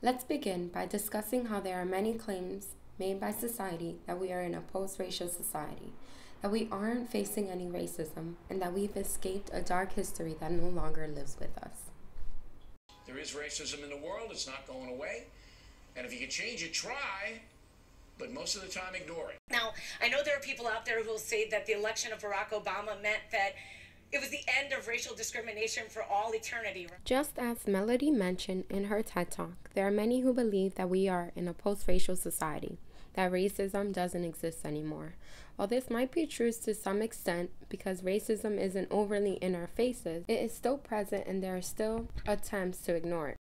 Let's begin by discussing how there are many claims made by society that we are in a post-racial society, that we aren't facing any racism, and that we've escaped a dark history that no longer lives with us. There is racism in the world. It's not going away. And if you can change it, try. But most of the time, ignore it. Now, I know there are people out there who will say that the election of Barack Obama meant that it was the end of racial discrimination for all eternity. Just as Melody mentioned in her TED Talk, there are many who believe that we are in a post-racial society, that racism doesn't exist anymore. While this might be true to some extent because racism isn't overly in our faces, it is still present and there are still attempts to ignore it.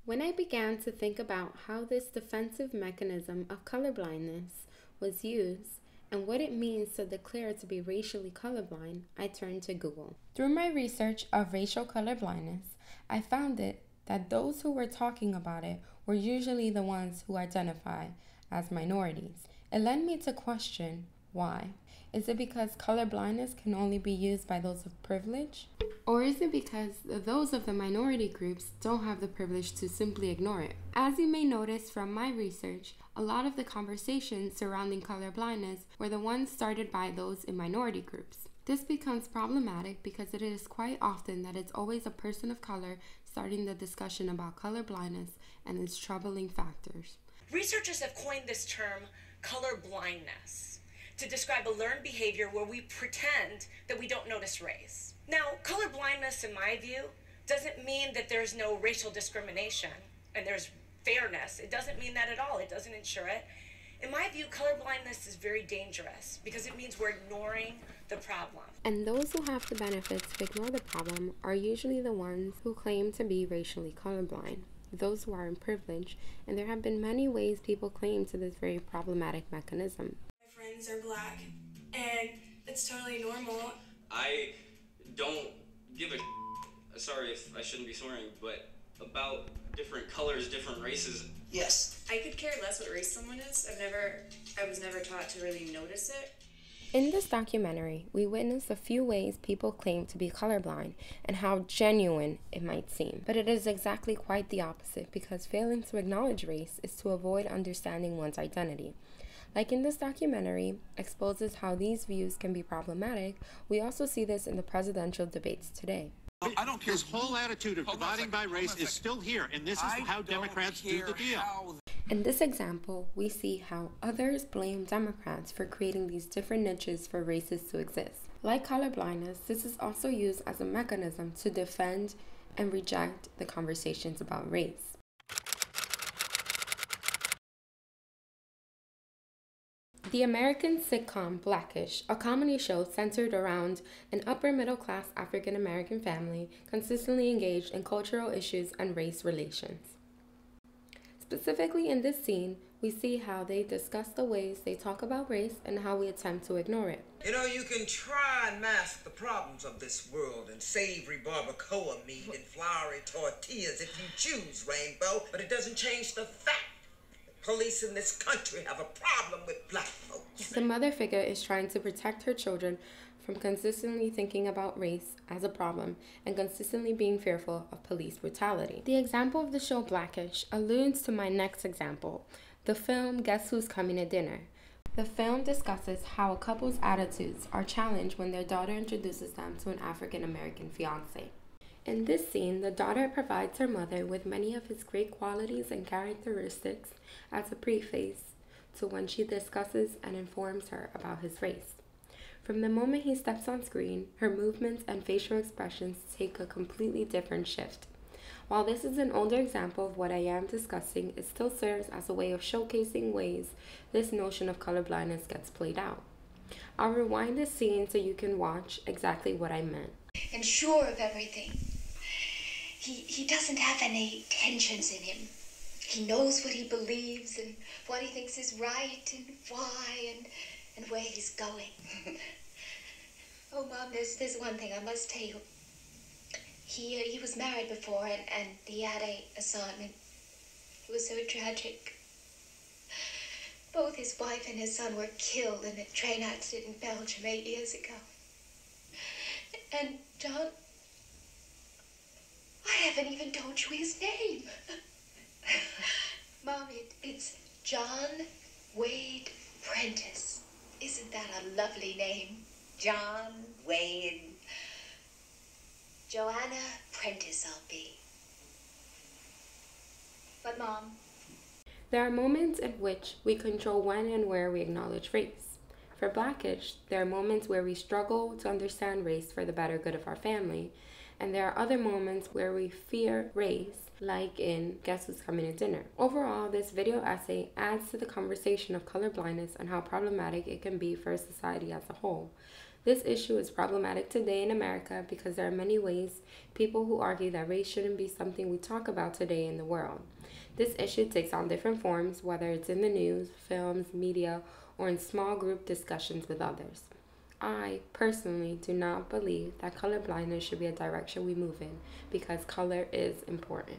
When I began to think about how this defensive mechanism of colorblindness was used and what it means to declare to be racially colorblind, I turned to Google. Through my research of racial colorblindness, I found that those who were talking about it were usually the ones who identify as minorities. It led me to question why. Is it because colorblindness can only be used by those of privilege? Or is it because those of the minority groups don't have the privilege to simply ignore it? As you may notice from my research, a lot of the conversations surrounding colorblindness were the ones started by those in minority groups. This becomes problematic because it is quite often that it's always a person of color starting the discussion about colorblindness and its troubling factors. Researchers have coined this term colorblindness to describe a learned behavior where we pretend that we don't notice race. Now, colorblindness, in my view, doesn't mean that there's no racial discrimination and there's fairness. It doesn't mean that at all. It doesn't ensure it. In my view, colorblindness is very dangerous because it means we're ignoring the problem. And those who have the benefits to ignore the problem are usually the ones who claim to be racially colorblind, those who are in privilege, and there have been many ways people claim to this very problematic mechanism. My friends are black, and it's totally normal. I don't give a sorry if I shouldn't be swearing, but about different colors, different races. Yes. I could care less what race someone is. I was never taught to really notice it. In this documentary, we witness a few ways people claim to be colorblind and how genuine it might seem. But it is exactly quite the opposite because failing to acknowledge race is to avoid understanding one's identity. Like in this documentary exposes how these views can be problematic, we also see this in the presidential debates today. I don't care. This whole attitude of dividing by race is still here, and this is how Democrats do the deal. In this example, we see how others blame Democrats for creating these different niches for races to exist. Like colorblindness, this is also used as a mechanism to defend and reject the conversations about race. The American sitcom Blackish, a comedy show centered around an upper-middle-class African-American family consistently engaged in cultural issues and race relations. Specifically in this scene, we see how they discuss the ways they talk about race and how we attempt to ignore it. You know, you can try and mask the problems of this world in savory barbacoa meat and floury tortillas if you choose, Rainbow, but it doesn't change the fact police in this country have a problem with black folks. The mother figure is trying to protect her children from consistently thinking about race as a problem and consistently being fearful of police brutality. The example of the show Blackish alludes to my next example, the film Guess Who's Coming to Dinner. The film discusses how a couple's attitudes are challenged when their daughter introduces them to an African-American fiancé. In this scene, the daughter provides her mother with many of his great qualities and characteristics as a preface to when she discusses and informs her about his race. From the moment he steps on screen, her movements and facial expressions take a completely different shift. While this is an older example of what I am discussing, it still serves as a way of showcasing ways this notion of colorblindness gets played out. I'll rewind this scene so you can watch exactly what I meant. And sure of everything. He doesn't have any tensions in him. He knows what he believes and what he thinks is right and why and where he's going. Oh, Mom, there's one thing I must tell you. He was married before and he had a son, and it was so tragic. Both his wife and his son were killed in a train accident in Belgium 8 years ago. And John, I haven't even told you his name. Mom, it's John Wade Prentice. Isn't that a lovely name? John Wade. Joanna Prentice I'll be. But Mom, there are moments in which we control when and where we acknowledge race. For Blackish, there are moments where we struggle to understand race for the better good of our family, and there are other moments where we fear race, like in Guess Who's Coming to Dinner. Overall, this video essay adds to the conversation of colorblindness and how problematic it can be for society as a whole. This issue is problematic today in America because there are many ways people who argue that race shouldn't be something we talk about today in the world. This issue takes on different forms, whether it's in the news, films, media, or in small group discussions with others. I personally do not believe that colorblindness should be a direction we move in because color is important.